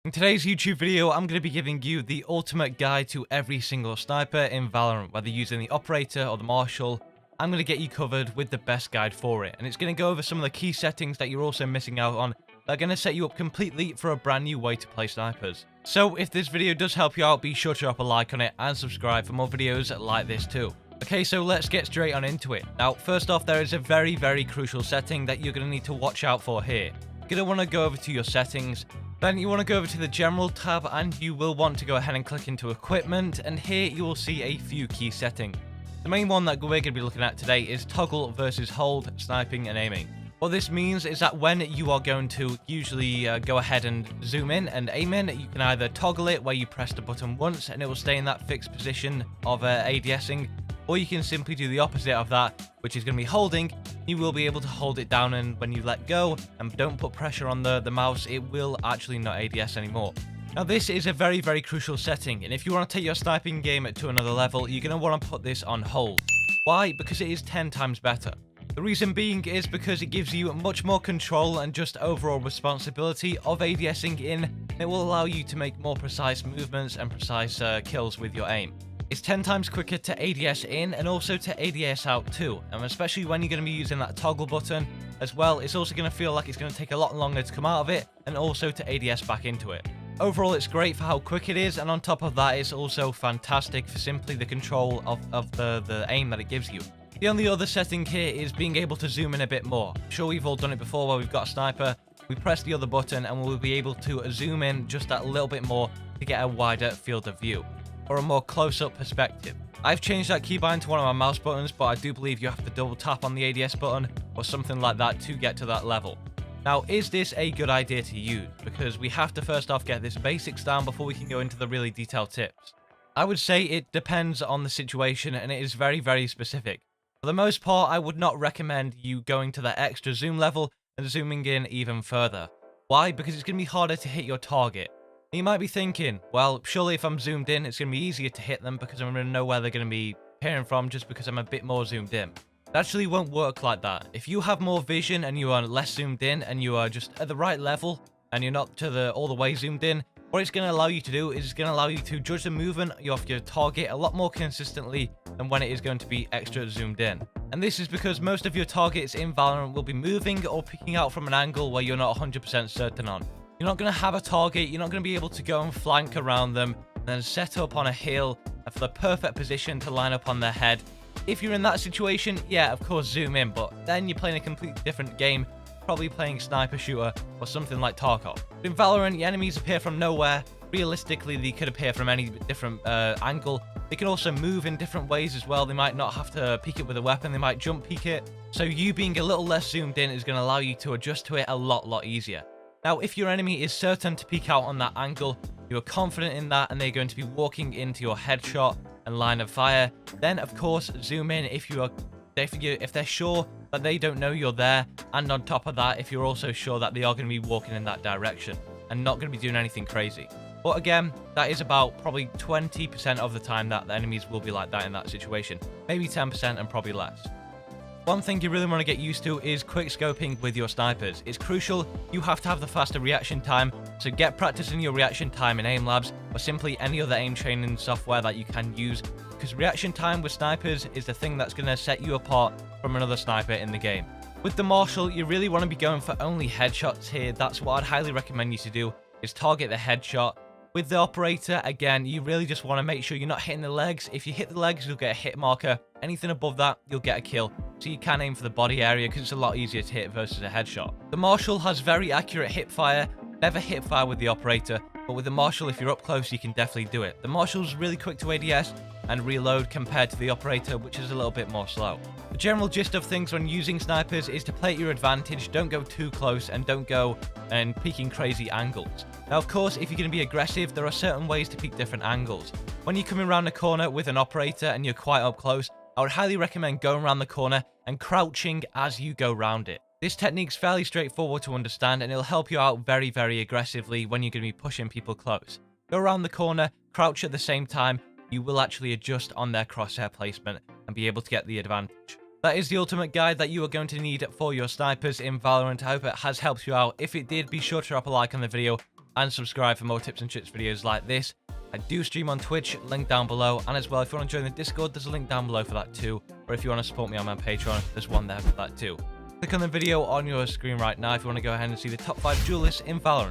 In today's YouTube video, I'm going to be giving you the ultimate guide to every single sniper in Valorant, whether using the operator or the marshal. I'm going to get you covered with the best guide for it, and it's going to go over some of the key settings that you're also missing out on that are going to set you up completely for a brand new way to play snipers. So if this video does help you out, be sure to drop a like on it and subscribe for more videos like this too. Okay, so let's get straight on into it. Now, first off, there is a very crucial setting that you're going to need to watch out for here. You're going to want to go over to your settings. Then you want to go over to the General tab, and you will want to go ahead and click into Equipment, and here you will see a few key settings. The main one that we're going to be looking at today is toggle versus hold, sniping and aiming. What this means is that when you are going to usually go ahead and zoom in and aim in, you can either toggle it where you press the button once and it will stay in that fixed position of ADSing, or you can simply do the opposite of that, which is going to be holding. You will be able to hold it down, and when you let go and don't put pressure on the mouse, it will actually not ADS anymore. Now, this is a very crucial setting, and if you want to take your sniping game to another level, you're going to want to put this on hold. Why? Because it is 10 times better. The reason being is because it gives you much more control and just overall responsibility of ADSing in. It will allow you to make more precise movements and precise kills with your aim. It's 10 times quicker to ADS in and also to ADS out too, and especially when you're going to be using that toggle button as well, it's also going to feel like it's going to take a lot longer to come out of it and also to ADS back into it. Overall, it's great for how quick it is, and on top of that, it's also fantastic for simply the control of the aim that it gives you. The only other setting here is being able to zoom in a bit more. I'm sure we've all done it before where we've got a sniper, we press the other button and we'll be able to zoom in just that little bit more to get a wider field of view, or a more close-up perspective. I've changed that keybind to one of my mouse buttons, but I do believe you have to double tap on the ADS button or something like that to get to that level. Now, is this a good idea to use? Because we have to first off get this basics down before we can go into the really detailed tips. I would say it depends on the situation, and it is very specific. For the most part, I would not recommend you going to that extra zoom level and zooming in even further. Why? Because it's going to be harder to hit your target. You might be thinking, well, surely if I'm zoomed in, it's going to be easier to hit them because I'm going to know where they're going to be appearing from just because I'm a bit more zoomed in. It actually won't work like that. If you have more vision and you are less zoomed in and you are just at the right level and you're not to all the way zoomed in, what it's going to allow you to do is it's going to allow you to judge the movement of your target a lot more consistently than when it is going to be extra zoomed in. And this is because most of your targets in Valorant will be moving or peeking out from an angle where you're not 100% certain on. You're not going to have a target, you're not going to be able to go and flank around them and then set up on a hill for the perfect position to line up on their head. If you're in that situation, yeah, of course, zoom in, but then you're playing a completely different game, probably playing sniper shooter or something like Tarkov. In Valorant, the enemies appear from nowhere. Realistically, they could appear from any different angle. They can also move in different ways as well. They might not have to peek it with a weapon, they might jump peek it. So you being a little less zoomed in is going to allow you to adjust to it a lot easier. Now, if your enemy is certain to peek out on that angle, you are confident in that, and they're going to be walking into your headshot and line of fire, then of course zoom in if they're sure that they don't know you're there, and on top of that, if you're also sure that they are going to be walking in that direction and not going to be doing anything crazy. But again, that is about probably 20% of the time that the enemies will be like that in that situation, maybe 10% and probably less. One thing you really want to get used to is quick scoping with your snipers. It's crucial. You have to have the faster reaction time, so get practicing your reaction time in Aim Labs or simply any other aim training software that you can use, because reaction time with snipers is the thing that's going to set you apart from another sniper in the game. With the Marshal, you really want to be going for only headshots here. That's what I'd highly recommend you to do, is target the headshot. With the Operator, again, you really just want to make sure you're not hitting the legs. If you hit the legs, you'll get a hit marker. Anything above that, you'll get a kill. So you can aim for the body area because it's a lot easier to hit versus a headshot. The Marshal has very accurate hip fire. Never hip fire with the Operator, but with the Marshal, if you're up close, you can definitely do it. The Marshal's really quick to ADS and reload compared to the Operator, which is a little bit more slow. The general gist of things when using snipers is to play at your advantage. Don't go too close and don't go and peeking crazy angles. Now, of course, if you're going to be aggressive, there are certain ways to peek different angles. When you're coming around the corner with an Operator and you're quite up close, I would highly recommend going around the corner and crouching as you go round it. This technique's fairly straightforward to understand, and it'll help you out very aggressively when you're going to be pushing people close. Go around the corner, crouch at the same time. You will actually adjust on their crosshair placement and be able to get the advantage. That is the ultimate guide that you are going to need for your snipers in Valorant. I hope it has helped you out. If it did, be sure to drop a like on the video and subscribe for more tips and tricks videos like this. I do stream on Twitch, link down below, and as well, if you want to join the Discord, there's a link down below for that too, or if you want to support me on my Patreon, there's one there for that too. Click on the video on your screen right now if you want to go ahead and see the top 5 duelists in Valorant.